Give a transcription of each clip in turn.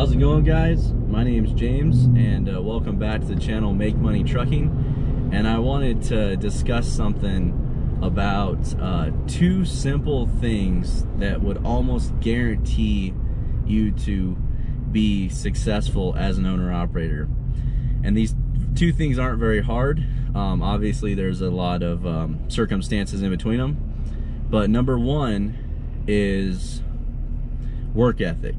How's it going, guys? My name's James, and welcome back to the channel Make Money Trucking. And I wanted to discuss something about two simple things that would almost guarantee you to be successful as an owner-operator. And these two things aren't very hard. Obviously, there's a lot of circumstances in between them. But number one is work ethic.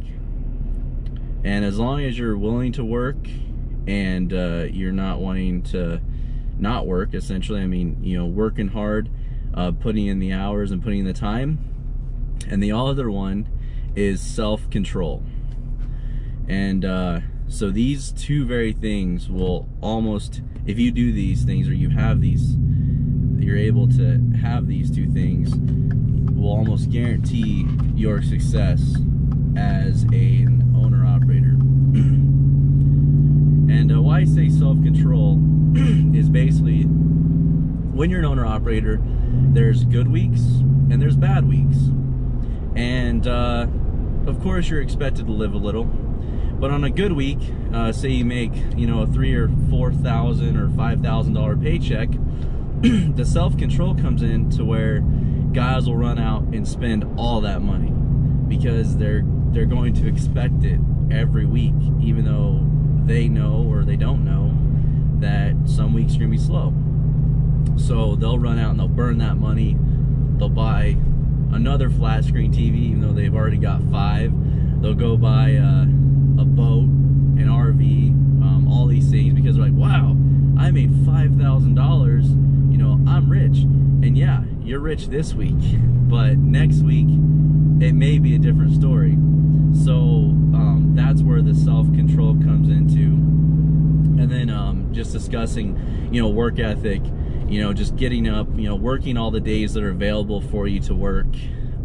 And as long as you're willing to work and you're not wanting to not work, essentially, I mean, you know, working hard, putting in the hours and putting in the time. And the other one is self-control. And so these two very things will almost, if you do these things or you have these, you're able to have these two things, will almost guarantee your success as an owner-operator. And why I say self-control is basically, when you're an owner-operator, there's good weeks and there's bad weeks. And of course you're expected to live a little, but on a good week, say you make, you know, a $3,000 or $4,000 or $5,000 paycheck, the self-control comes in to where guys will run out and spend all that money because they're going to expect it every week, even though they know or they don't know that some weeks are gonna be slow. So they'll run out and they'll burn that money. They'll buy another flat screen TV, even though they've already got 5. They'll go buy a boat, an RV, all these things, because they're like, wow, I made $5,000, you know, I'm rich. And yeah, you're rich this week, but next week it may be a different story. So that's where the self-control comes into. And then just discussing, you know, work ethic, you know, just getting up, you know, working all the days that are available for you to work,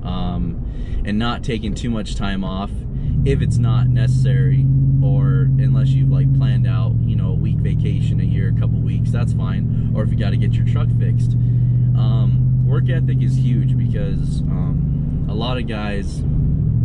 and not taking too much time off if it's not necessary, or unless you've like planned out, you know, a week vacation a year, a couple weeks, that's fine. Or if you got to get your truck fixed. Work ethic is huge because a lot of guys,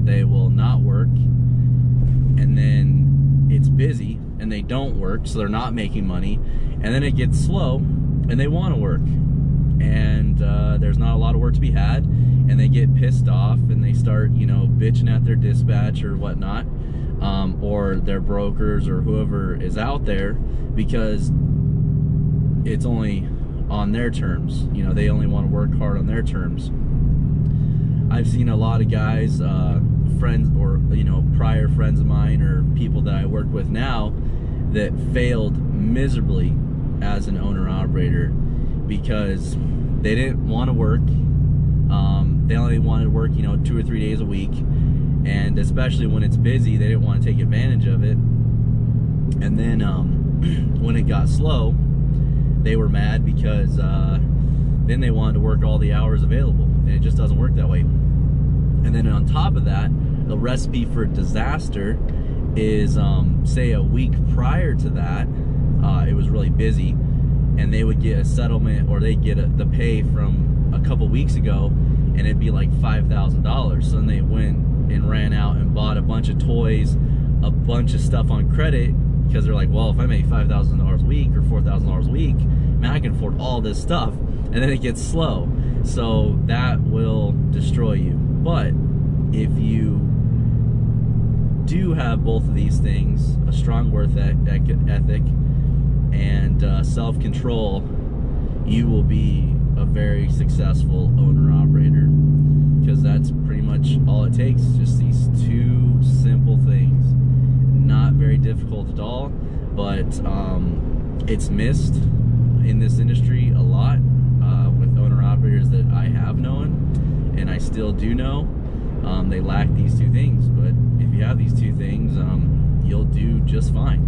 they will not work, and then it's busy and they don't work, so they're not making money, and then it gets slow and they want to work, and there's not a lot of work to be had, and they get pissed off and they start, you know, bitching at their dispatch or whatnot, or their brokers or whoever is out there, because it's only on their terms. You know, they only want to work hard on their terms. I've seen a lot of guys, friends, or, you know, prior friends of mine or people that I work with now, that failed miserably as an owner-operator because they didn't want to work. They only wanted to work, you know, 2 or 3 days a week, and especially when it's busy, they didn't want to take advantage of it. And then when it got slow, they were mad because then they wanted to work all the hours available, and it just doesn't work that way. And then on top of that, the recipe for disaster is, say a week prior to that, it was really busy, and they would get a settlement, or they get the pay from a couple weeks ago, and it'd be like $5,000. So then they went and ran out and bought a bunch of toys, a bunch of stuff on credit, because they're like, well, if I make $5,000 a week or $4,000 a week, man, I can afford all this stuff. And then it gets slow. So that will destroy you. But if you do have both of these things, a strong work ethic and self-control, you will be a very successful owner-operator, because that's pretty much all it takes. Just these two simple things. Not very difficult at all, but it's missed in this industry a lot, with owner-operators that I have known and I still do know. They lack these two things, but if you have these two things, you'll do just fine,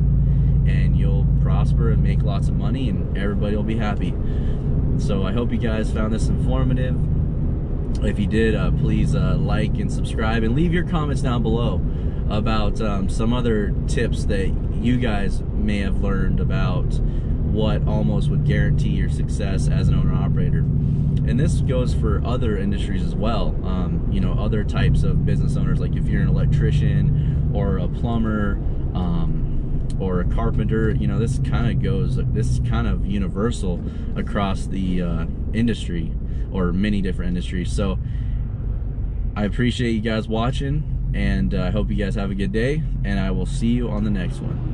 and you'll prosper and make lots of money, and everybody will be happy. So I hope you guys found this informative. If you did, please like and subscribe, and leave your comments down below about some other tips that you guys may have learned about what almost would guarantee your success as an owner-operator. And this goes for other industries as well, you know, other types of business owners, like if you're an electrician or a plumber, or a carpenter. You know, this is kind of universal across the industry, or many different industries. So I appreciate you guys watching, and I hope you guys have a good day, and I will see you on the next one.